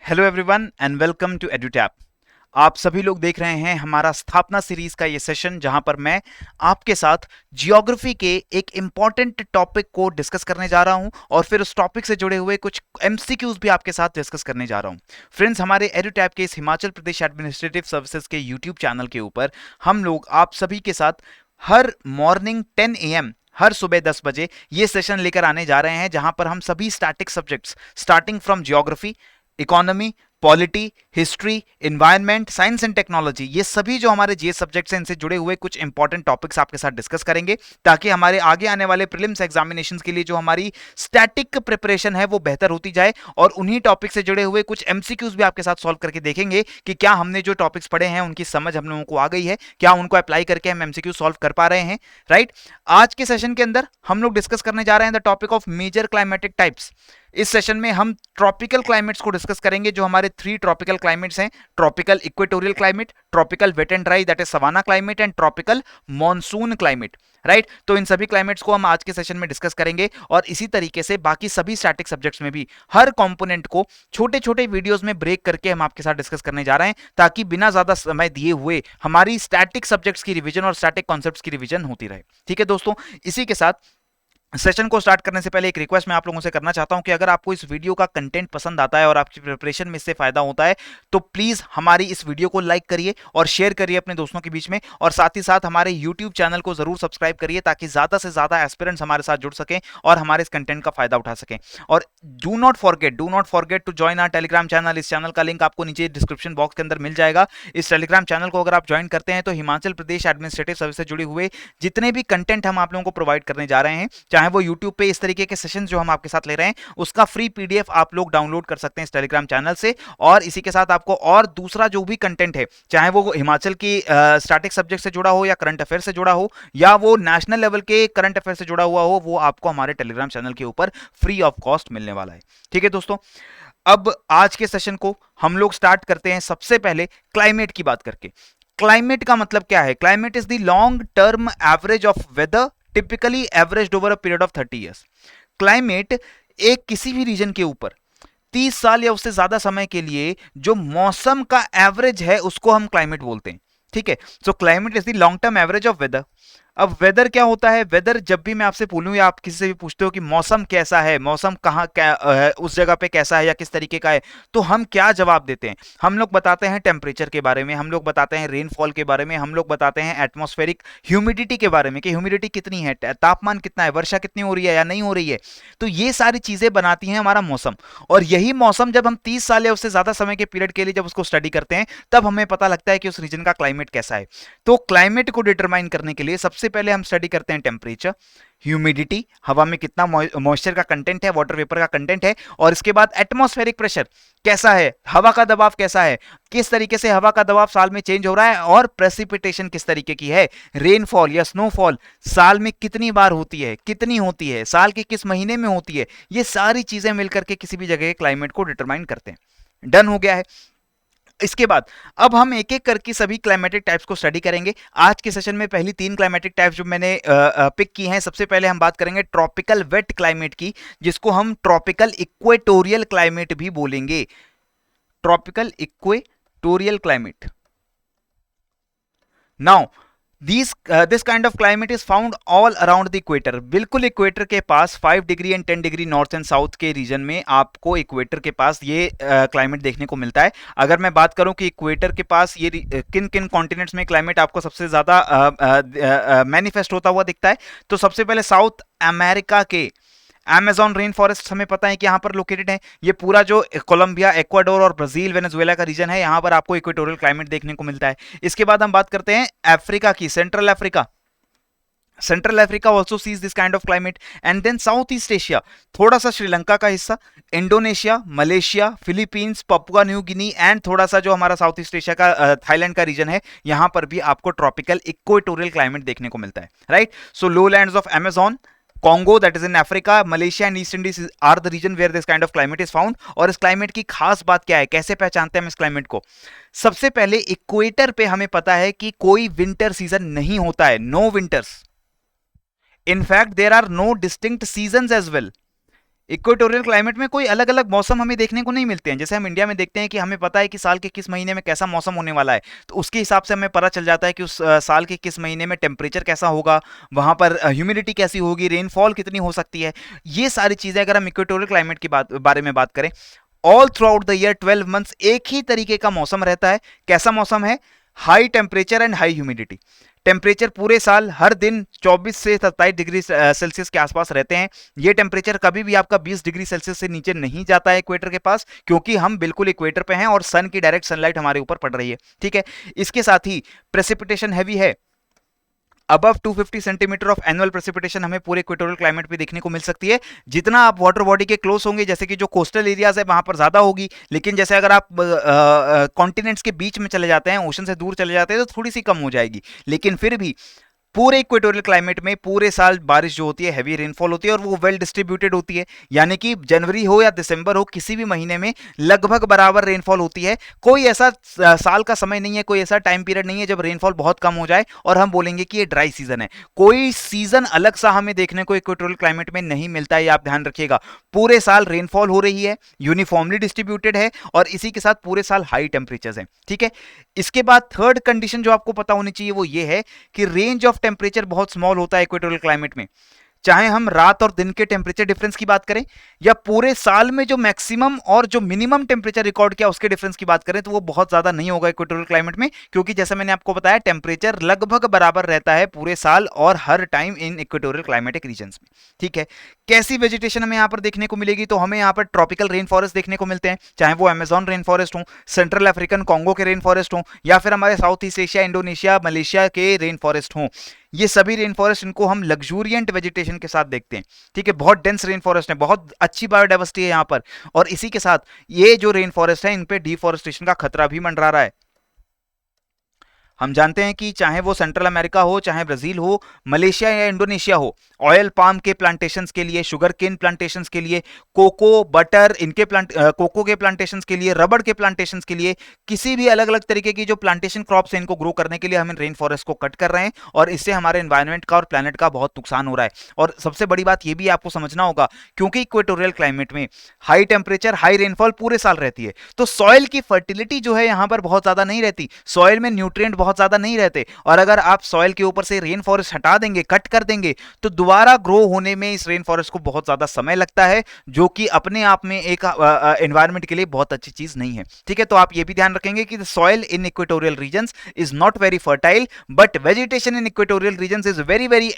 Hello everyone and welcome to Edutap. आप सभी लोग देख रहे हैं हमारा स्थापना सीरीज का ये सेशन, जहां पर मैं आपके साथ जियोग्राफी के एक इंपॉर्टेंट टॉपिक को डिस्कस करने जा रहा हूं और फिर उस टॉपिक से जुड़े हुए कुछ एमसीक्यूज भी आपके साथ डिस्कस करने जा रहा हूं। फ्रेंड्स, हमारे एडुटैप के इस हिमाचल प्रदेश एडमिनिस्ट्रेटिव सर्विसेज के यूट्यूब चैनल के ऊपर हम लोग आप सभी के साथ हर मॉर्निंग 10 AM हर सुबह 10 बजे ये सेशन लेकर आने जा रहे हैं, जहां पर हम सभी static subjects starting from geography, economy, polity, history, environment, science and technology, ये सभी जो हमारे जीएस सब्जेक्ट्स हैं इनसे जुड़े हुए कुछ इंपॉर्टेंट टॉपिक्स आपके साथ डिस्कस करेंगे, ताकि हमारे आगे आने वाले प्रीलिम्स एग्जामिनेशंस के लिए जो हमारी स्टैटिक प्रिपरेशन है वो बेहतर होती जाए। और उन्हीं टॉपिक से जुड़े हुए कुछ एमसीक्यूज भी आपके साथ सॉल्व करके देखेंगे कि क्या हमने जो टॉपिक्स पढ़े हैं उनकी समझ हम लोगों को आ गई है, क्या उनको अप्लाई करके हम एमसीक्यू सॉल्व कर पा रहे हैं। राइट, आज के सेशन के अंदर हम लोग डिस्कस करने जा रहे हैं the topic of major climatic types. इस सेशन में हम ट्रॉपिकल क्लाइमेट्स को डिस्कस करेंगे, जो हमारे 3 ट्रॉपिकल क्लाइमेट्स हैं: tropical equatorial climate, tropical wet and dry that is savanna climate and tropical monsoon climate. Right, तो इन सभी क्लाइमेट्स को हम आज के सेशन में डिस्कस करेंगे और इसी तरीके से बाकी सभी स्टैटिक सब्जेक्ट्स में भी हर कंपोनेंट को छोटे छोटे वीडियोस में ब्रेक करके हम आपके साथ डिस्कस करने जा रहे हैं, ताकि बिना ज्यादा समय दिए हुए हमारी स्टैटिक सब्जेक्ट्स की रिवीजन और स्टैटिक कॉन्सेप्ट्स की रिवीजन होती रहे। ठीक है दोस्तों, इसी के साथ सेशन को स्टार्ट करने से पहले एक रिक्वेस्ट मैं आप लोगों से करना चाहता हूं कि अगर आपको इस वीडियो का कंटेंट पसंद आता है और आपकी प्रिपरेशन में इससे फायदा होता है, तो प्लीज हमारी इस वीडियो को लाइक करिए और शेयर करिए अपने दोस्तों के बीच में, और साथ ही साथ हमारे यूट्यूब चैनल को जरूर सब्सक्राइब करिए, ताकि ज्यादा से ज्यादा एस्पिरेंट्स हमारे साथ जुड़ सकें और हमारे इस कंटेंट का फायदा उठा सकें। और do not forget to join our telegram channel. इस चैनल का लिंक आपको नीचे डिस्क्रिप्शन बॉक्स के अंदर मिल जाएगा। इस टेलीग्राम चैनल को अगर आप ज्वाइन करते हैं तो हिमाचल प्रदेश एडमिनिस्ट्रेटिव सर्विस से जुड़े हुए जितने भी कंटेंट हम आप लोगों को प्रोवाइड करने जा रहे हैं, चाहे वो यूट्यूब पे इस तरीके के सेशंस जो हम आपके साथ ले रहे हैं, उसका फ्री पीडीएफ आप लोग डाउनलोड कर सकते हैं इस टेलीग्राम चैनल से। और इसी के साथ आपको और दूसरा जो भी कंटेंट है, चाहे वो हिमाचल की स्टैटिक सब्जेक्ट से जुड़ा हो या करंट अफेयर से जुड़ा हो या वो नेशनल लेवल के करंट अफेयर से जुड़ा हुआ हो, वो आपको हमारे टेलीग्राम चैनल के ऊपर फ्री ऑफ कॉस्ट मिलने वाला है। ठीक है दोस्तों, अब आज के सेशन को हम लोग स्टार्ट करते हैं सबसे पहले क्लाइमेट की बात करके। क्लाइमेट का मतलब क्या है? Climate is the long term average of weather, typically averaged over a period of 30 years. Climate एक किसी भी रीजन के ऊपर 30 साल या उससे ज्यादा समय के लिए जो मौसम का एवरेज है उसको हम क्लाइमेट बोलते हैं। ठीक है, so climate is the long term average of weather. अब वेदर क्या होता है? वेदर, जब भी मैं आपसे बोलूं या आप किसी से भी पूछते हो कि मौसम कैसा है, मौसम कहाँ क्या उस जगह पे कैसा है या किस तरीके का है, तो हम क्या जवाब देते हैं? हम लोग बताते हैं टेम्परेचर के बारे में, हम लोग बताते हैं रेनफॉल के बारे में, हम लोग बताते हैं एटमॉस्फेरिक ह्यूमिडिटी के बारे में कि ह्यूमिडिटी कितनी है, तापमान कितना है, वर्षा कितनी हो रही है या नहीं हो रही है। तो ये सारी चीजें बनाती हैं हमारा मौसम। और यही मौसम जब हम 30 साल या उससे ज्यादा समय के पीरियड के लिए जब उसको स्टडी करते हैं, तब हमें पता लगता है कि उस रीजन का क्लाइमेट कैसा है। तो क्लाइमेट को डिटरमाइन करने के लिए सबसे पहले हम स्टडी करते हैं टेम्परेचर, ह्यूमिडिटी, हवा में कितना मॉइस्चर का कंटेंट है, वाटर वेपर का कंटेंट है, और इसके बाद एटमॉस्फेरिक प्रेशर कैसा है, हवा का दबाव कैसा है, किस तरीके से हवा का दबाव साल में चेंज हो रहा है, और प्रेसिपिटेशन किस तरीके की है, रेनफॉल या स्नोफॉल साल में कितनी बार होती है, कितनी होती है, साल के किस महीने में होती है। ये सारी चीजें मिलकर के किसी भी जगह के क्लाइमेट को डिटरमाइन करते हैं। डन हो गया है। इसके बाद अब हम एक एक करके सभी क्लाइमेटिक टाइप्स को स्टडी करेंगे। आज के सेशन में पहली 3 क्लाइमेटिक टाइप्स जो मैंने पिक की हैं, सबसे पहले हम बात करेंगे ट्रॉपिकल वेट क्लाइमेट की, जिसको हम ट्रॉपिकल इक्वेटोरियल क्लाइमेट भी बोलेंगे। Tropical equatorial climate. Now this kind of climate is found all around the equator. बिल्कुल इक्वेटर के पास 5 degree and 10 degree north and south के रीजन में आपको इक्वेटर के पास ये क्लाइमेट देखने को मिलता है। अगर मैं बात करूं कि इक्वेटर के पास ये किन किन कॉन्टिनेंट्स में क्लाइमेट आपको सबसे ज्यादा मैनिफेस्ट होता हुआ दिखता है, तो सबसे पहले साउथ अमेरिका के अमेज़न रेन फॉरेस्ट हमें पता है कि यहाँ पर लोकेटेड है। ये पूरा जो कोलंबिया, इक्वाडोर और ब्राजील, वेनेजुएला का रीजन है, यहाँ पर आपको इक्वेटोरियल क्लाइमेट देखने को मिलता है। इसके बाद हम बात करते हैं अफ्रीका की, central Africa. Central Africa also sees this kind of climate. And then south east Asia, थोड़ा सा श्रीलंका का हिस्सा, Indonesia, Malaysia, Philippines, Papua New Guinea, and थोड़ा सा जो हमारा साउथ ईस्ट एशिया का थाईलैंड का रीजन है, यहाँ पर भी आपको ट्रॉपिकल इक्वेटोरियल क्लाइमेट देखने को मिलता है। Right, so low lands of Amazon, Congo that is in Africa, Malaysia and East Indies are the region where this kind of climate is found। और इस क्लाइमेट की खास बात क्या है, कैसे पहचानते हैं हम इस क्लाइमेट को? सबसे पहले इक्वेटर पे हमें पता है कि कोई विंटर सीजन नहीं होता है, no winters. In fact there are no distinct seasons as well. Equatorial climate में कोई अलग अलग मौसम हमें देखने को नहीं मिलते हैं। जैसे हम इंडिया में देखते हैं कि हमें पता है कि साल के किस महीने में कैसा मौसम होने वाला है, तो उसके हिसाब से हमें पता चल जाता है कि उस साल के किस महीने में टेम्परेचर कैसा होगा, वहां पर ह्यूमिडिटी कैसी होगी, रेनफॉल कितनी हो सकती है। ये सारी चीजें अगर हम इक्वेटोरियल क्लाइमेट की बारे में बात करें, all through out the year 12 months एक ही तरीके का मौसम रहता है। कैसा मौसम है? High temperature and high humidity. Temperature पूरे साल हर दिन 24 से 27 डिग्री सेल्सियस के आसपास रहते हैं। ये टेम्परेचर कभी भी आपका 20 डिग्री सेल्सियस से नीचे नहीं जाता है इक्वेटर के पास, क्योंकि हम बिल्कुल इक्वेटर पे हैं और सन की डायरेक्ट सनलाइट हमारे ऊपर पड़ रही है। ठीक है, इसके साथ ही प्रेसिपिटेशन हैवी है। Above 250 centimetre of annual precipitation हमें पूरे इक्वेटोरियल क्लाइमेट पे देखने को मिल सकती है। जितना आप वाटर बॉडी के क्लोज होंगे, जैसे कि जो कोस्टल एरियाज है वहां पर ज्यादा होगी, लेकिन जैसे अगर आप कॉन्टिनेंट्स के बीच में चले जाते हैं, ओशन से दूर चले जाते हैं, तो थोड़ी सी कम हो जाएगी। लेकिन फिर भी पूरे इक्वेटोरियल क्लाइमेट में पूरे साल बारिश जो होती है, हैवी रेनफॉल होती है और वो वेल डिस्ट्रीब्यूटेड होती है। यानी कि जनवरी हो या दिसंबर हो, किसी भी महीने में लगभग बराबर रेनफॉल होती है। कोई ऐसा साल का समय नहीं है, कोई ऐसा टाइम पीरियड नहीं है जब रेनफॉल बहुत कम हो जाए और हम बोलेंगे कि ये ड्राई सीजन है। कोई सीजन अलग सा हमें देखने को इक्वेटोरियल क्लाइमेट में नहीं मिलता है, आप ध्यान रखिएगा। पूरे साल रेनफॉल हो रही है, यूनिफॉर्मली डिस्ट्रीब्यूटेड है और इसी के साथ पूरे साल हाई टेम्परेचर है। ठीक है, इसके बाद थर्ड कंडीशन जो आपको पता होनी चाहिए वो ये है कि रेंज ऑफ टेम्परेचर बहुत स्मॉल होता है इक्वेटोरियल क्लाइमेट में। चाहे हम रात और दिन के टेम्परेचर डिफरेंस की बात करें या पूरे साल में जो मैक्सिमम और जो मिनिमम टेम्परेचर रिकॉर्ड किया उसके डिफरेंस की बात करें, तो वो बहुत ज्यादा नहीं होगा इक्वेटोरियल क्लाइमेट में, क्योंकि जैसा मैंने आपको बताया टेम्परेचर लगभग बराबर रहता है पूरे साल और हर time in equatorial climatic regions में। ठीक है, कैसी वेजिटेशन हमें यहाँ पर देखने को मिलेगी? तो हमें यहाँ पर ट्रॉपिकल रेन फॉरेस्ट देखने को मिलते हैं, चाहे वो अमेजॉन रेन फॉरेस्ट हो, सेंट्रल अफ्रीकन कॉन्गो के रेन फॉरेस्ट हो, या फिर हमारे south east Asia, Indonesia, Malaysia के रेन फॉरेस्ट हो। ये सभी रेन फॉरेस्ट, इनको हम लग्जूरियंट वेजिटेशन के साथ देखते हैं। ठीक है, बहुत डेंस रेन फॉरेस्ट है, बहुत अच्छी बायोडाइवर्सिटी है यहाँ पर, और इसी के साथ ये जो रेन फॉरेस्ट है इन पे डिफॉरेस्टेशन का खतरा भी मंडरा रहा है। हम जानते हैं कि चाहे वो सेंट्रल अमेरिका हो, चाहे ब्राजील हो, मलेशिया या इंडोनेशिया हो, ऑयल पाम के प्लांटेशंस के लिए, शुगर केन प्लांटेशंस के लिए, कोको बटर इनके कोको के प्लांटेशंस के लिए, रबड़ के प्लांटेशंस के लिए, किसी भी अलग अलग तरीके की जो प्लांटेशन क्रॉप्स हैं इनको ग्रो करने के लिए हम रेन फॉरेस्ट को कट कर रहे हैं और इससे हमारे एनवायरमेंट का और प्लैनेट का बहुत नुकसान हो रहा है। और सबसे बड़ी बात यह भी आपको समझना होगा, क्योंकि इक्वेटोरियल क्लाइमेट में हाई टेम्परेचर, हाई रेनफॉल पूरे साल रहती है, तो सॉइल की फर्टिलिटी जो है यहां पर बहुत ज्यादा नहीं रहती, सॉइल में न्यूट्रिएंट बहुत ज्यादा नहीं रहते। और अगर आप सॉइल के ऊपर से रेन फॉरेस्ट हटा देंगे, कट कर देंगे, तो दोबारा ग्रो होने में इस रेन फॉरेस्ट को बहुत ज्यादा समय लगता है, जो कि अपने आप में एक एनवायरमेंट के लिए बहुत अच्छी चीज नहीं है। ठीक है, तो आप ये भी ध्यान रखेंगे कि soil in equatorial regions is not very fertile, but vegetation in equatorial regions is very very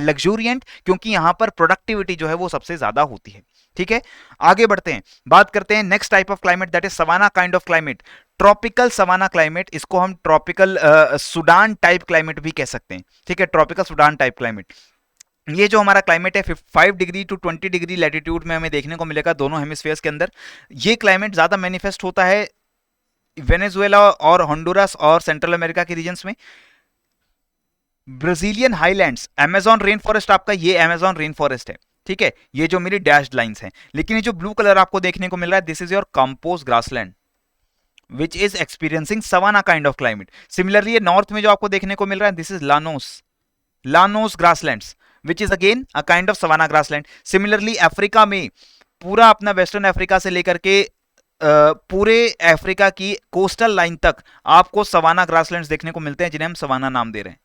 luxuriant, क्योंकि यहां पर प्रोडक्टिविटी जो है वो सबसे ज्यादा होती है। ठीक है, आगे बढ़ते हैं, बात करते हैं next type of climate, that is savanna kind of climate, tropical savanna climate. इसको हम ट्रॉपिकल सूडान टाइप क्लाइमेट भी कह सकते हैं। ठीक है, ट्रॉपिकल सूडान टाइप क्लाइमेट, ये जो हमारा क्लाइमेट है 5 डिग्री टू 20 डिग्री लैटिट्यूड में हमें देखने को मिलेगा दोनों हेमिस्फीयर्स के अंदर। ये क्लाइमेट ज्यादा मैनिफेस्ट होता है वेनेजुएला और होंडुरास और सेंट्रल अमेरिका के रीजन्स में। Brazilian highlands, Amazon rain forest, आपका ये अमेजॉन रेन फॉरेस्ट है। ठीक है, ये जो मेरी डैश्ड लाइंस हैं, लेकिन ये जो ब्लू कलर आपको देखने को मिल रहा है, this is your compose grassland which is experiencing savanna kind of climate. Similarly, north में जो आपको देखने को मिल रहा है, this is Llanos grasslands, which is again a kind of savanna grassland. Similarly, Africa में पूरा अपना वेस्टर्न अफ्रीका से लेकर के पूरे अफ्रीका की कोस्टल लाइन तक आपको सवाना ग्रासलैंड्स देखने को मिलते हैं, जिन्हें हम सवाना नाम दे रहे हैं।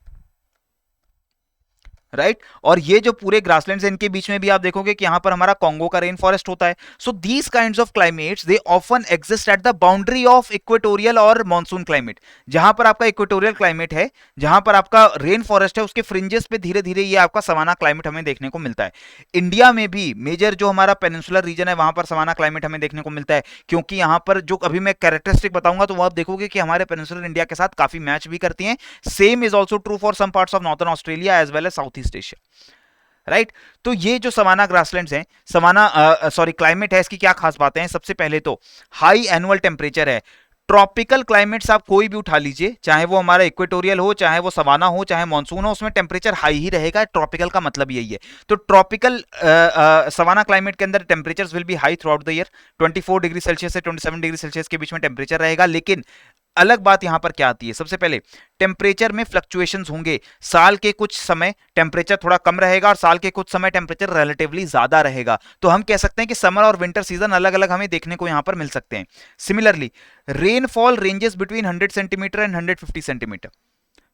राइट और ये जो पूरे ग्रासलैंड्स हैं, इनके बीच में भी आप देखोगे कि यहां पर हमारा कॉन्गो का रेन फॉरेस्ट होता है। So these kinds of climates they often exist at the boundary of equatorial और मॉनसून क्लाइमेट। जहां पर आपका इक्वेटोरियल क्लाइमेट है, जहां पर आपका रेन फॉरेस्ट है, उसके फ्रिंजेस पे धीरे धीरे ये आपका सवाना क्लाइमेट हमें देखने को मिलता है। इंडिया में भी मेजर जो हमारा पेनिनसुलर रीजन है, वहां पर सवाना क्लाइमेट हमें देखने को मिलता है, क्योंकि यहां पर जो अभी मैं कैरेक्टरिस्टिक बताऊंगा तो वो आप देखोगे कि हमारे पेनिनसुलर इंडिया के साथ काफी मैच भी करती हैं। Same is also true for some parts of northern Australia as well as south east Asia. Right तो ये जो सवाना ग्रासलैंड्स हैं, सवाना क्लाइमेट है, इसकी क्या खास बातें हैं? सबसे पहले तो हाई एनुअल टेम्परेचर है। ट्रॉपिकल क्लाइमेट्स आप कोई भी उठा लीजिए, चाहे वो हमारा इक्वेटोरियल हो, चाहे वो सवाना हो, चाहे मॉनसून हो, उसमें टेम्परेचर हाई ही रहेगा। ट्रॉपिकल का मतलब यही है। तो ट्रॉपिकल सवाना क्लाइमेट के अंदर temperatures will be high through out the year. 24 degree Celsius से 27 डिग्री सेल्सियस के बीच में टेम्परेचर रहेगा। लेकिन अलग बात यहां पर क्या आती है, सबसे पहले टेम्परेचर में फ्लक्चुएशंस होंगे। साल के कुछ समय टेम्परेचर थोड़ा कम रहेगा और साल के कुछ समय टेम्परेचर रिलेटिवली ज्यादा रहेगा। तो हम कह सकते हैं कि समर और विंटर सीजन अलग अलग हमें देखने को यहां पर मिल सकते हैं। Similarly rainfall ranges between 100 centimetre and 150 centimetre.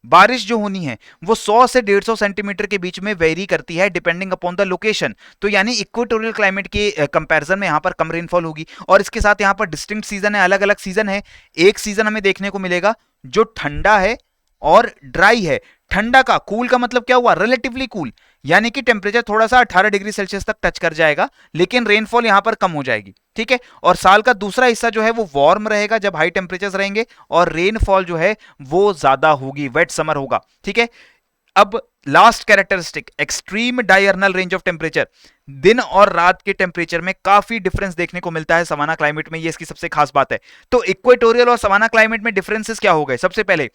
बारिश जो होनी है वो 100 से 150 सेंटीमीटर के बीच में वेरी करती है डिपेंडिंग अपॉन द लोकेशन। तो यानी इक्वेटोरियल क्लाइमेट के कंपैरिजन में यहां पर कम रेनफॉल होगी। और इसके साथ यहां पर डिस्टिंक्ट सीजन है, अलग अलग सीजन है। एक सीजन हमें देखने को मिलेगा जो ठंडा है और ड्राई है। ठंडा का, कूल का मतलब क्या हुआ, रिलेटिवली कूल, यानी कि टेम्परेचर थोड़ा सा 18 डिग्री सेल्सियस तक टच कर जाएगा, लेकिन रेनफॉल यहां पर कम हो जाएगी। ठीक है। और साल का दूसरा हिस्सा जो है वो वार्म रहेगा जब हाई टेम्परेचर्स रहेंगे, और रेनफॉल जो है वो ज्यादा होगी, वेट समर होगा। ठीक है। अब last characteristic, extreme diurnal range of temperature. दिन और रात के टेम्परेचर में काफी डिफरेंस देखने को मिलता है सवाना क्लाइमेट में, ये इसकी सबसे खास बात है। तो इक्वेटोरियल और सवाना क्लाइमेट में डिफरेंसेस क्या हो गए? सबसे पहले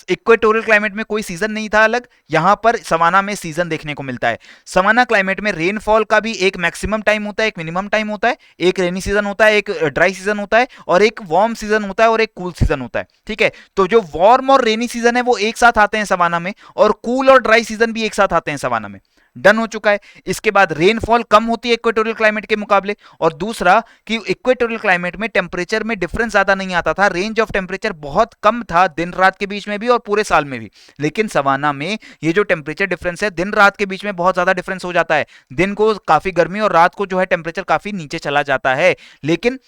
इक्वेटोरियल क्लाइमेट में कोई सीजन नहीं था अलग, यहां पर सवाना में सीजन देखने को मिलता है। सवाना क्लाइमेट में रेनफॉल का भी एक मैक्सिमम टाइम होता है, एक मिनिमम टाइम होता है, एक रेनी सीजन होता है, एक ड्राई सीजन होता है, और एक वार्म सीजन होता है, और एक कूल सीजन होता है। ठीक है। तो जो वार्म और रेनी सीजन है वो एक साथ आते हैं सवाना में, और कूल और ड्राई सीजन भी एक साथ आते हैं सवाना में। डन हो चुका है। इसके बाद रेनफॉल कम होती है इक्वेटोरियल क्लाइमेट के मुकाबले, और दूसरा कि इक्वेटोरियल क्लाइमेट में टेम्परेचर में डिफरेंस ज्यादा नहीं आता था, रेंज ऑफ टेम्परेचर बहुत कम था दिन रात के बीच में भी और पूरे साल में भी। लेकिन सवाना में ये जो टेम्परेचर डिफरेंस है दिन रात के बीच में बहुत ज्यादा डिफरेंस हो जाता है। दिन को काफी गर्मी और रात को जो है टेम्परेचर काफी नीचे चला जाता है। लेकिन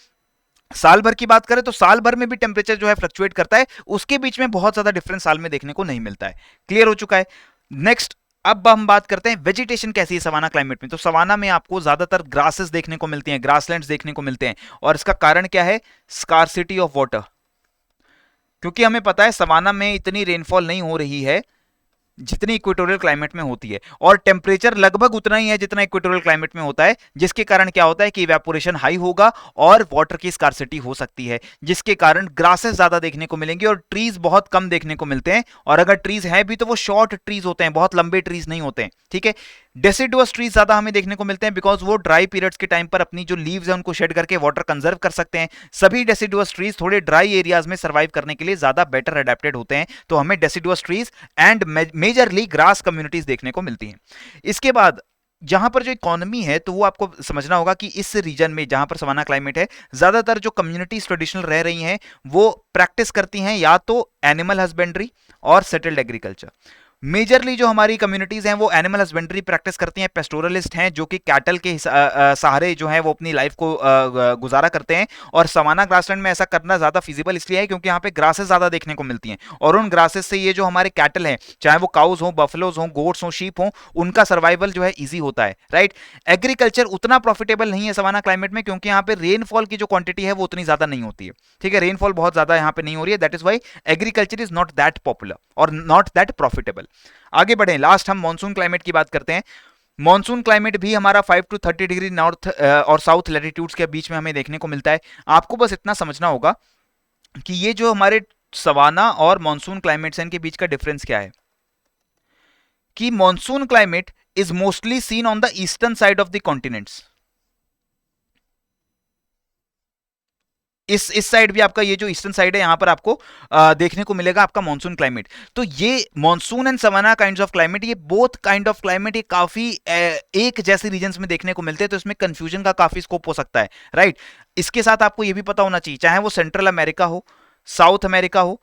साल भर की बात करें तो साल भर में भी टेम्परेचर जो है फ्लक्चुएट करता है, उसके बीच में बहुत ज्यादा डिफरेंस साल में देखने को नहीं मिलता है। क्लियर हो चुका है। नेक्स्ट, अब हम बात करते हैं वेजिटेशन कैसी है सवाना क्लाइमेट में। तो सवाना में आपको ज्यादातर ग्रासेस देखने को मिलती हैं, ग्रासलैंड्स देखने को मिलते हैं, और इसका कारण क्या है? Scarcity of water. क्योंकि हमें पता है सवाना में इतनी रेनफॉल नहीं हो रही है जितनी इक्वेटोरियल क्लाइमेट में होती है, और टेम्परेचर लगभग उतना ही है जितना इक्वेटोरियल क्लाइमेट में होता है, जिसके कारण क्या होता है कि इवेपोरेशन हाई होगा और वाटर की स्कार्सिटी हो सकती है, जिसके कारण ग्रासेस ज्यादा देखने को मिलेंगे और ट्रीज बहुत कम देखने को मिलते हैं। और अगर ट्रीज हैं भी तो वो शॉर्ट ट्रीज होते हैं, बहुत लंबे ट्रीज नहीं होते हैं। ठीक है। डेसिडुअस ट्रीज ज्यादा हमें देखने को मिलते हैं बिकॉज वो ड्राई पीरियड्स के टाइम पर अपनी जो लीव्स है उनको शेड करके वाटर कंजर्व कर सकते हैं। सभी डेसिडुअस ट्रीज थोड़े ड्राई एरियाज में सर्वाइव करने के लिए ज्यादा बेटर अडेप्टेड होते हैं। तो हमें deciduous trees and majorly grass communities देखने को मिलती हैं। इसके बाद जहां पर जो इकोनॉमी है तो वो आपको समझना होगा कि इस रीजन में जहां पर सवाना क्लाइमेट है, ज्यादातर जो कम्युनिटीज ट्रेडिशनल रह रही हैं वो प्रैक्टिस करती हैं या तो एनिमल हस्बेंड्री और सेटल्ड एग्रीकल्चर। मेजरली जो हमारी कम्युनिटीज हैं वो एनिमल हस्बेंड्री प्रैक्टिस करती हैं, पेस्टोरलिस्ट हैं जो कि कैटल के सहारे जो है वो अपनी लाइफ को गुजारा करते हैं। और सवाना ग्रासलैंड में ऐसा करना ज्यादा फिजिबल इसलिए है क्योंकि यहाँ पे ग्रासेस ज्यादा देखने को मिलती हैं, और उन ग्रासेस से ये जो हमारे कैटल हैं, चाहे वो काउज हो, बफलोज हो, गोट्स हो, शीप हो, उनका सर्वाइवल जो है ईजी होता है। राइट। एग्रीकल्चर उतना प्रॉफिटेबल नहीं है सवाना क्लाइमेट में क्योंकि यहाँ पे रेनफॉल की जो क्वांटिटी है वो उतनी ज्यादा नहीं होती है। ठीक है। रेनफॉल बहुत ज्यादा यहाँ पे नहीं हो रही है, that is why agriculture is not that popular और नॉट दैट प्रॉफिटेबल। आगे बढ़े, लास्ट हम मॉनसून क्लाइमेट की बात करते हैं। मॉनसून क्लाइमेट भी हमारा 5 to 30 डिग्री नॉर्थ और साउथ लैटिट्यूड्स के बीच में हमें देखने को मिलता है। आपको बस इतना समझना होगा कि ये जो हमारे सवाना और मॉनसून क्लाइमेट्स हैं इनके बीच का डिफरेंस क्या है, कि monsoon climate is mostly scene on the eastern side of the continents. इस साइड भी आपका ये जो ईस्टर्न साइड है यहां पर आपको देखने को मिलेगा आपका मॉनसून क्लाइमेट। तो ये monsoon and savanna kinds of climate, ये बोथ काइंड ऑफ क्लाइमेट ये काफी एक जैसे रीजन्स में देखने को मिलते हैं, तो इसमें कंफ्यूजन का काफी स्कोप हो सकता है। राइट। इसके साथ आपको ये भी पता होना चाहिए, चाहे वो सेंट्रल अमेरिका हो, साउथ अमेरिका हो,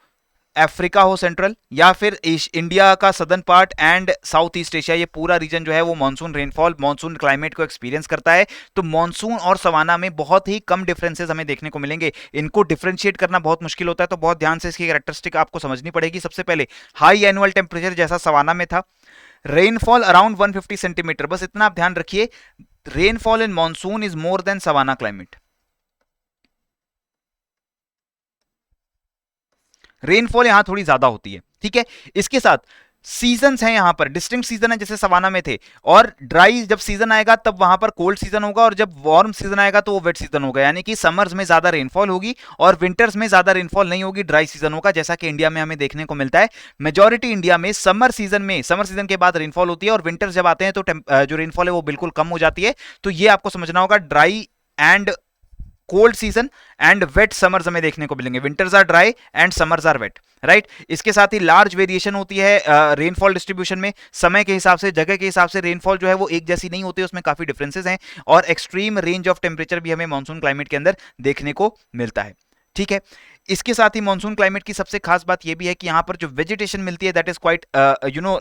अफ्रीका हो सेंट्रल, या फिर इंडिया का southern part and south east Asia, ये पूरा रीजन जो है वो मॉनसून रेनफॉल, मॉनसून क्लाइमेट को एक्सपीरियंस करता है। तो मॉनसून और सवाना में बहुत ही कम डिफरेंसेस हमें देखने को मिलेंगे। इनको डिफरेंशिएट करना बहुत मुश्किल होता है, तो बहुत ध्यान से इसकी कैरेक्टरिस्टिक आपको समझनी पड़ेगी। सबसे पहले हाई एनुअल टेम्परेचर जैसा सवाना में था, रेनफॉल अराउंड 150 सेंटीमीटर, बस इतना आप ध्यान रखिए। Rainfall in monsoon is more than savanna climate. Rainfall यहां थोड़ी ज्यादा होती है। ठीक है। इसके साथ सीजन्स हैं यहां पर, डिस्टिंक्ट सीजन है जैसे सवाना में थे, और ड्राई जब सीजन आएगा तब वहां पर कोल्ड सीजन होगा, और जब वार्म सीजन आएगा तो वो वेट सीजन होगा। यानी कि समर्स में ज्यादा रेनफॉल होगी और विंटर्स में ज्यादा रेनफॉल नहीं होगी, ड्राई सीजन होगा, जैसा कि इंडिया में हमें देखने को मिलता है। मेजॉरिटी इंडिया में समर सीजन के बाद रेनफॉल होती है, और विंटर्स जब आते हैं तो जो रेनफॉल है वो बिल्कुल कम हो जाती है। तो ये आपको समझना होगा, dry and cold season and wet summers हमें देखने को मिलेंगे, winters are dry and summers are wet, right. इसके साथ ही लार्ज वेरिएशन होती है रेनफॉल डिस्ट्रीब्यूशन में, समय के हिसाब से, जगह के हिसाब से रेनफॉल जो है वो एक जैसी नहीं होती है, उसमें काफी डिफरेंसेस हैं, और एक्सट्रीम रेंज ऑफ टेम्परेचर भी हमें मानसून क्लाइमेट के अंदर देखने को मिलता है, ठीक है। इसके साथ ही मानसून क्लाइमेट की सबसे खास बात यह भी है कि यहां पर जो वेजिटेशन मिलती है that is quite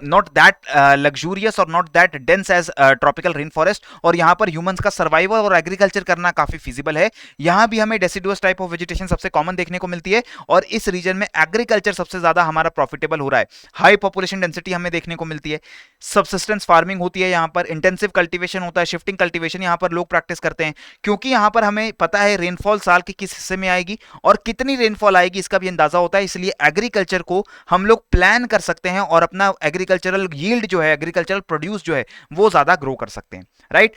not that luxurious और not that dense as tropical rain forest, और यहां पर ह्यूमंस का सर्वाइवल और एग्रीकल्चर करना काफी फिजिबल है। यहां भी हमें डेसिडुअस टाइप ऑफ वेजिटेशन सबसे कॉमन देखने को मिलती है, और इस रीजन में एग्रीकल्चर सबसे ज्यादा हमारा प्रॉफिटेबल हो रहा है। हाई पॉपुलेशन डेंसिटी हमें देखने को मिलती है, सब्सिस्टेंस फार्मिंग होती है, यहां पर इंटेंसिव कल्टीवेशन होता है, शिफ्टिंग कल्टीवेशन यहां पर लोग प्रैक्टिस करते हैं, क्योंकि यहां पर हमें पता है रेनफॉल साल के किस हिस्से में आएगी और कितनी रेनफॉल आएगी इसका भी अंदाजा होता है, इसलिए एग्रीकल्चर को हम लोग प्लान कर सकते हैं और अपना एग्रीकल्चरल यील्ड जो है, एग्रीकल्चरल प्रोड्यूस जो है वो ज्यादा ग्रो कर सकते हैं, right.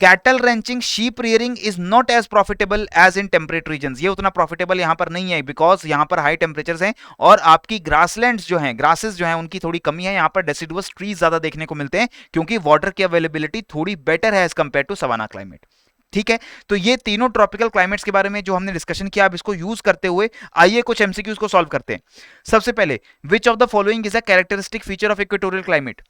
Cattle ranching, sheep rearing is not as profitable as in temperate regions, ये उतना प्रॉफिटेबल यहां पर नहीं है, बिकॉज यहां पर हाई टेम्परेचर्स हैं और आपकी ग्रासलैंड्स जो हैं, ग्रासेस जो हैं, उनकी थोड़ी कमी है, यहां पर डेसिडुअस ट्रीज ज्यादा देखने को मिलते हैं, क्योंकि वाटर की अवेलेबिलिटी थोड़ी बेटर है as compare to savanna climate, ठीक है। तो ये तीनों ट्रॉपिकल क्लाइमेट्स के बारे में जो हमने डिस्कशन किया, अब इसको यूज करते हुए आइए कुछ एमसीक्यूज को सॉल्व करते हैं। सबसे पहले, which of the following is a characteristic feature of equatorial climate?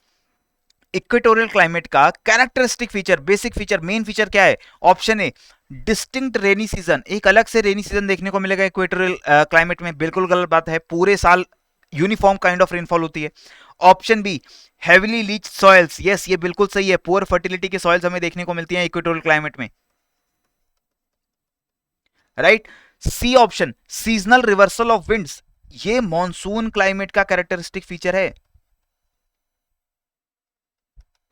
Equatorial climate का characteristic feature, basic feature, main feature क्या है? Option A, distinct rainy season, एक अलग से रेनी सीजन देखने को मिलेगा इक्वेटोरियल क्लाइमेट में। बिल्कुल गलत बात है, पूरे साल यूनिफॉर्म काइंड ऑफ रेनफॉल होती है। Option B, heavily leached soils, yes ये बिल्कुल सही है, पुअर फर्टिलिटी की सॉइल्स हमें देखने को मिलती हैं इक्वेटोरियल क्लाइमेट में, right. C option, seasonal reversal of winds, ये मॉनसून क्लाइमेट का कैरेक्टरिस्टिक फीचर है।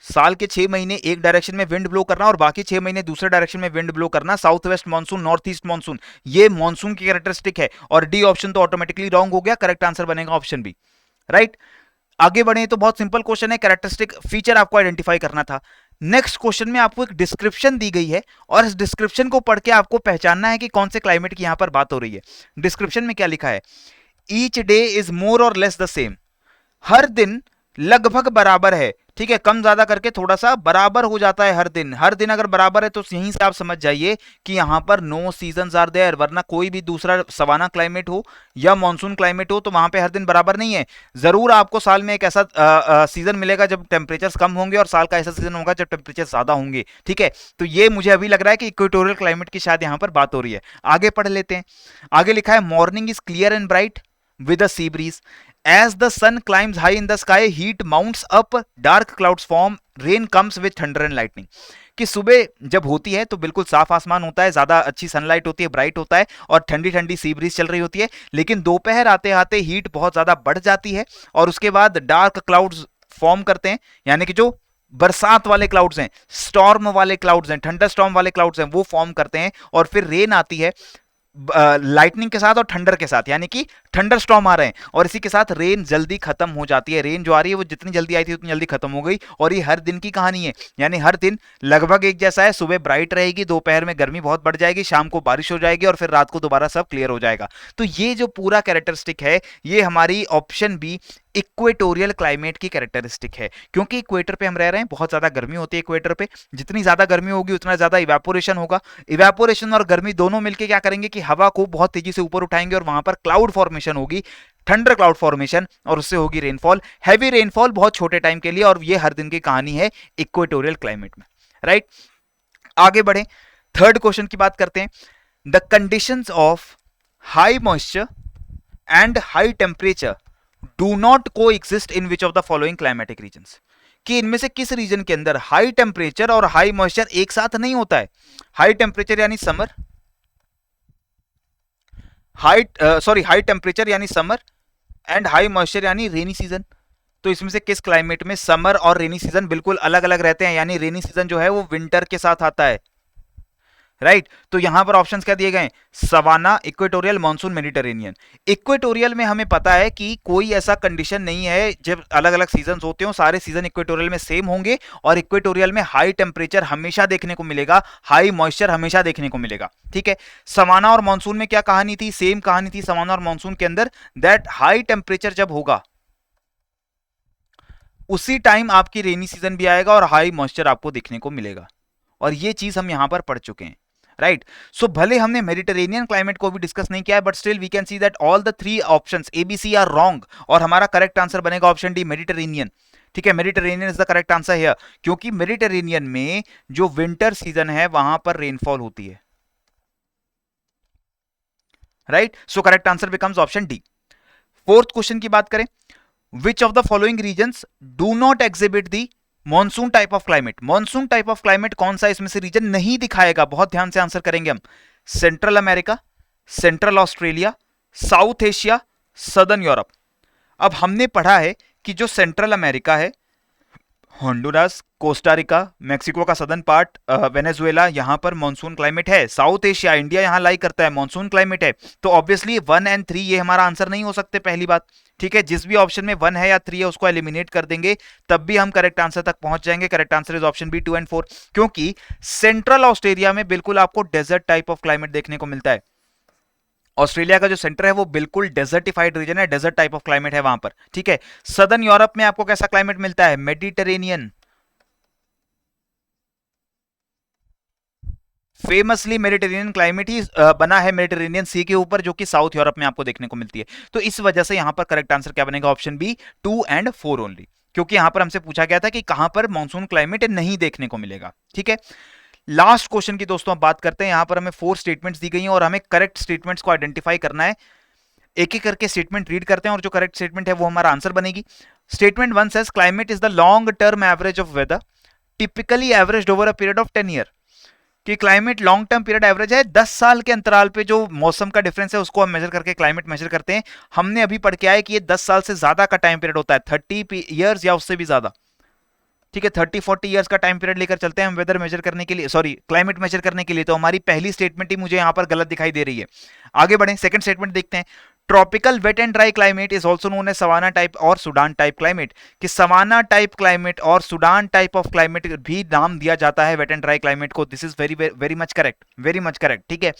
साल के 6 महीने एक डायरेक्शन में विंड ब्लो करना और बाकी 6 महीने दूसरे डायरेक्शन में विंड ब्लो करना, south west monsoon, north east monsoon, ये मानसून की कैरेक्टरिस्टिक है। और डी ऑप्शन तो ऑटोमेटिकली रॉन्ग हो गया, करेक्ट आंसर बनेगा ऑप्शन बी, राइट। आगे बढ़े तो बहुत सिंपल क्वेश्चन है, कैरेक्टरिस्टिक फीचर आपको आइडेंटिफाई करना था। नेक्स्ट क्वेश्चन में आपको एक डिस्क्रिप्शन दी गई है और इस डिस्क्रिप्शन को पढ़ के आपको पहचानना है कि कौन से क्लाइमेट की यहां पर बात हो रही है। डिस्क्रिप्शन में क्या लिखा है? ईच डे इज मोर और लेस द सेम, हर दिन लगभग बराबर है, ठीक है, कम ज्यादा करके थोड़ा सा बराबर हो जाता है हर दिन। हर दिन अगर बराबर है तो यहीं से आप समझ जाइए कि यहां पर नो सीजन्स आर देयर, वरना कोई भी दूसरा सवाना क्लाइमेट हो या मॉनसून क्लाइमेट हो तो वहां पे हर दिन बराबर नहीं है। जरूर आपको साल में एक ऐसा सीजन मिलेगा जब टेम्परेचर कम होंगे और साल का ऐसा सीजन होगा जब टेम्परेचर ज्यादा होंगे, ठीक है। तो ये मुझे अभी लग रहा है कि इक्वेटोरियल क्लाइमेट की शायद यहां पर बात हो रही है। आगे पढ़ लेते हैं। आगे लिखा है, morning is clear and bright with a sea breeze. As the sun climbs high in the sky, heat mounts up, dark clouds form, rain comes with thunder and lightning. कि सुबह जब होती है तो बिल्कुल साफ आसमान होता है, ज्यादा अच्छी सनलाइट होती है, ब्राइट होता है और ठंडी ठंडी सी ब्रीज चल रही होती है, लेकिन दोपहर आते आते हीट बहुत ज्यादा बढ़ जाती है और उसके बाद डार्क क्लाउड्स फॉर्म करते हैं, यानी कि जो बरसात वाले क्लाउड्स हैं, स्टॉर्म वाले क्लाउड्स हैं, थंडर स्टॉर्म वाले क्लाउड्स हैं, वो फॉर्म करते हैं और फिर रेन आती है लाइटनिंग के साथ और थंडर के साथ, यानी कि थंडर स्टॉर्म आ रहे हैं और इसी के साथ रेन जल्दी खत्म हो जाती है। रेन जो आ रही है वो जितनी जल्दी आई थी उतनी जल्दी खत्म हो गई और ये हर दिन की कहानी है, यानी हर दिन लगभग एक जैसा है। सुबह ब्राइट रहेगी, दोपहर में गर्मी बहुत बढ़ जाएगी, शाम को बारिश हो जाएगी और फिर रात को दोबारा सब क्लियर हो जाएगा। तो ये जो पूरा कैरेक्टरिस्टिक है ये हमारी ऑप्शन बी इक्वेटोरियल क्लाइमेट की कैरेक्टरिस्टिक है, क्योंकि इक्वेटर पे हम रह रहे हैं, बहुत ज्यादा गर्मी होती है इक्वेटर पे, जितनी ज्यादा गर्मी होगी उतना ज्यादा इवेपोरेशन होगा। इवेपोरेशन और गर्मी दोनों मिलकर क्या करेंगे कि हवा को बहुत तेजी से ऊपर उठाएंगे और वहां पर क्लाउड फॉर्मेशन होगी, थंडर क्लाउड फॉर्मेशन, और उससे होगी रेनफॉल, हैवी रेनफॉल बहुत छोटे टाइम के लिए, और ये हर दिन की कहानी है इक्वेटोरियल क्लाइमेट में, राइट। आगे बढ़े, थर्ड क्वेश्चन की बात करते हैं। The conditions of high moisture and high temperature do not coexist in which of the following climatic regions, कि इनमें से किस रीजन के अंदर हाई टेम्परेचर और हाई मॉइस्चर एक साथ नहीं होता है। हाई टेम्परेचर यानी समर, हाई टेम्परेचर यानी समर एंड हाई मॉइस्चर यानी रेनी सीजन। तो इसमें से किस क्लाइमेट में समर और रेनी सीजन बिल्कुल अलग अलग रहते हैं, यानी रेनी सीजन जो है वो विंटर के साथ आता है, राइट। तो यहां पर ऑप्शंस क्या दिए गए? Savanna, equatorial, monsoon, Mediterranean. Equatorial में हमें पता है कि कोई ऐसा कंडीशन नहीं है जब अलग अलग सीजन होते हो, सारे सीजन इक्वेटोरियल में सेम होंगे और इक्वेटोरियल में हाई टेम्परेचर हमेशा देखने को मिलेगा, हाई मॉइस्चर हमेशा देखने को मिलेगा, ठीक है। सवाना और मॉनसून में क्या कहानी थी? सेम कहानी थी सवाना और मॉनसून के अंदर, दैट हाई टेम्परेचर जब होगा उसी टाइम आपकी रेनी सीजन भी आएगा और हाई मॉइस्चर आपको देखने को मिलेगा, और ये चीज हम यहां पर पढ़ चुके हैं, राइट। सो भले हमने मेडिटेरेनियन क्लाइमेट को भी डिस्कस नहीं किया है, but still we can see that all the three options A B C are wrong, और हमारा करेक्ट आंसर बनेगा ऑप्शन डी, मेडिटेरेनियन। ठीक है, Mediterranean is the correct answer here, क्योंकि मेडिटेरेनियन में जो विंटर सीजन है वहां पर रेनफॉल होती है, right. So correct answer becomes option D. Fourth question की बात करें, which of the following regions do not exhibit the monsoon type of climate. Monsoon type of climate कौन सा इसमें से रीजन नहीं दिखाएगा, बहुत ध्यान से आंसर करेंगे हम। Central America, central Australia, south Asia, southern Europe. अब हमने पढ़ा है कि जो सेंट्रल अमेरिका है, होंडुरास, कोस्टारिका, मेक्सिको का सदर्न पार्ट, वेनेजुएला, यहां पर मॉनसून क्लाइमेट है। साउथ एशिया, इंडिया यहां लाई करता है, मॉनसून क्लाइमेट है। तो ऑब्वियसली 1 और 3 ये हमारा आंसर नहीं हो सकते, पहली बात। ठीक है, जिस भी ऑप्शन में 1 है या 3 है उसको एलिमिनेट कर देंगे, तब भी हम करेक्ट आंसर तक पहुंच जाएंगे। Correct answer is option B 2 और 4, क्योंकि सेंट्रल ऑस्ट्रेलिया में बिल्कुल आपको डेजर्ट टाइप ऑफ क्लाइमेट देखने को मिलता है। ऑस्ट्रेलिया का जो सेंटर है वो बिल्कुल डेजर्टिफाइड रीजन है, डेजर्ट टाइप ऑफ क्लाइमेट है वहां पर। ठीक है, सदर्न यूरोप में आपको कैसा क्लाइमेट मिलता है, मेडिटेरेनियन। फेमसली मेडिटेरेनियन क्लाइमेट ही बना है मेडिटेरेनियन सी के ऊपर, जो कि साउथ यूरोप में आपको देखने को मिलती है। तो इस वजह से यहां पर करेक्ट आंसर क्या बनेगा, ऑप्शन बी 2 और 4 ओनली, क्योंकि यहां पर हमसे पूछा गया था कि कहां पर मानसून क्लाइमेट नहीं देखने को मिलेगा। ठीक है, लास्ट क्वेश्चन की दोस्तों अब बात करते हैं। यहां पर हमें 4 स्टेटमेंट्स दी गई हैं और हमें करेक्ट स्टेटमेंट्स को आइडेंटिफाई करना है। एक एक करके स्टेटमेंट रीड करते हैं और जो करेक्ट स्टेटमेंट है वो हमारा आंसर बनेगी। Statement 1 says climate is the long term average of weather typically averaged over a period of 10 year. कि climate long term period average है, 10 साल के अंतराल पे जो मौसम का डिफरेंस है उसको हम मेजर करके क्लाइमेट मेजर करते हैं। हमने अभी पढ़ के आए कि ये 10 साल से ज्यादा का टाइम पीरियड होता है, 30 ईयर्स या उससे भी ज्यादा। ठीक है, 30-40 ईयर्स का टाइम पीरियड लेकर चलते हैं हम वेदर मेजर करने के लिए, सॉरी क्लाइमेट मेजर करने के लिए। तो हमारी पहली स्टेटमेंट ही मुझे यहां पर गलत दिखाई दे रही है। आगे बढ़े, सेकंड स्टेटमेंट देखते हैं। Tropical wet and dry climate is also known as savanna type और सुडान टाइप क्लाइमेट। कि सवाना टाइप क्लाइमेट और सुडान टाइप ऑफ क्लाइमेट भी नाम दिया जाता है वेट एंड ड्राई क्लाइमेट को। This is very very much correct, very much correct. ठीक है,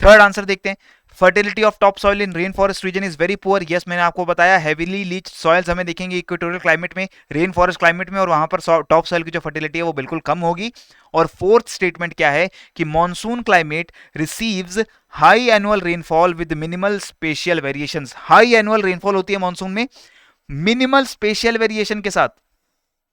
थर्ड आंसर देखते हैं। Fertility of top soil in rain forest region is very poor. Yes, मैंने आपको बताया हेवीली लीच सॉइल्स हमें देखेंगे इक्वेटोरियल क्लाइमेट में, रेन फॉरेस्ट क्लाइमेट में, और वहां पर टॉप सॉइल की जो फर्टिलिटी है वो बिल्कुल कम होगी। और फोर्थ स्टेटमेंट क्या है कि monsoon climate receives high annual rainfall with minimal spatial variations. High annual rainfall होती है मॉनसून में मिनिमल स्पेशियल वेरिएशन के साथ,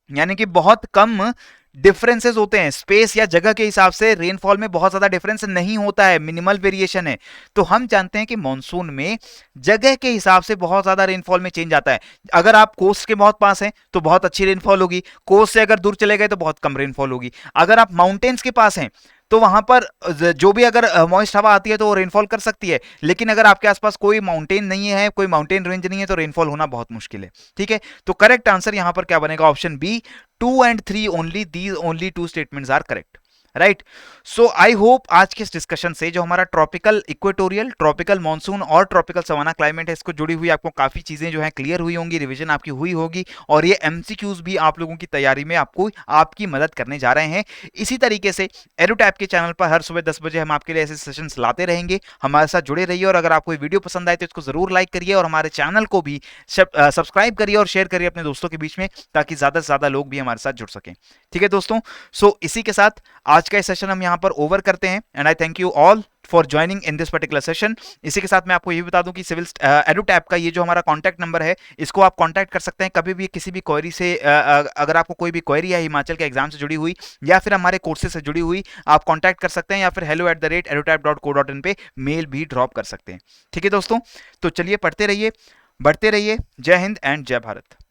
यानी कि बहुत कम डिफरेंसेस होते हैं स्पेस या जगह के हिसाब से। रेनफॉल में बहुत ज्यादा डिफरेंस नहीं होता है, मिनिमल वेरिएशन है। तो हम जानते हैं कि मॉनसून में जगह के हिसाब से बहुत ज्यादा रेनफॉल में चेंज आता है। अगर आप कोस्ट के बहुत पास हैं तो बहुत अच्छी रेनफॉल होगी, कोस्ट से अगर दूर चले गए तो बहुत कम रेनफॉल होगी। अगर आप माउंटेन्स के पास हैं तो वहां पर जो भी अगर मॉइस्ट हवा आती है तो वो रेनफॉल कर सकती है, लेकिन अगर आपके आसपास कोई माउंटेन नहीं है, कोई माउंटेन रेंज नहीं है, तो रेनफॉल होना बहुत मुश्किल है। ठीक है, तो करेक्ट आंसर यहां पर क्या बनेगा, ऑप्शन बी 2 और 3 only, these only 2 statements are correct. Right, so I hope आज के इस डिस्कशन से जो हमारा ट्रॉपिकल इक्वेटोरियल, ट्रॉपिकल मानसून और ट्रॉपिकल सवाना क्लाइमेट है, इसको जुड़ी हुई आपको काफी चीजें जो है क्लियर हुई होंगी, रिवीजन आपकी हुई होगी, और ये एमसीक्यूज भी आप लोगों की तैयारी में आपको आपकी मदद करने जा रहे हैं। इसी तरीके से एडुटैप के चैनल पर हर सुबह 10 बजे हम आपके लिए ऐसे सेशंस लाते रहेंगे। हमारे साथ जुड़े रहिए, और अगर आपको वीडियो पसंद आए तो इसको जरूर लाइक करिए और हमारे चैनल को भी सब्सक्राइब करिए और शेयर करिए अपने दोस्तों के बीच में, ताकि ज्यादा से ज्यादा लोग भी हमारे साथ जुड़ सकें। ठीक है दोस्तों, सो इसी के साथ आज का सेशन हम यहां पर ओवर करते हैं, and I thank you all for joining in this particular session. इसी के साथ मैं आपको ये बता दूं कि सिविल एडुटैप का ये जो हमारा कॉन्टैक्ट नंबर है, इसको आप कॉन्टैक्ट कर सकते हैं कभी भी किसी भी क्वेरी से। अगर आपको कोई भी क्वेरी है हिमाचल के एग्जाम से जुड़ी हुई या फिर हमारे कोर्सेज से जुड़ी हुई, आप कॉन्टैक्ट कर सकते हैं, या फिर hello@edutap.co.in पे मेल भी ड्रॉप कर सकते हैं। ठीक है दोस्तों, तो चलिए पढ़ते रहिए, बढ़ते रहिए। जय हिंद एंड जय भारत।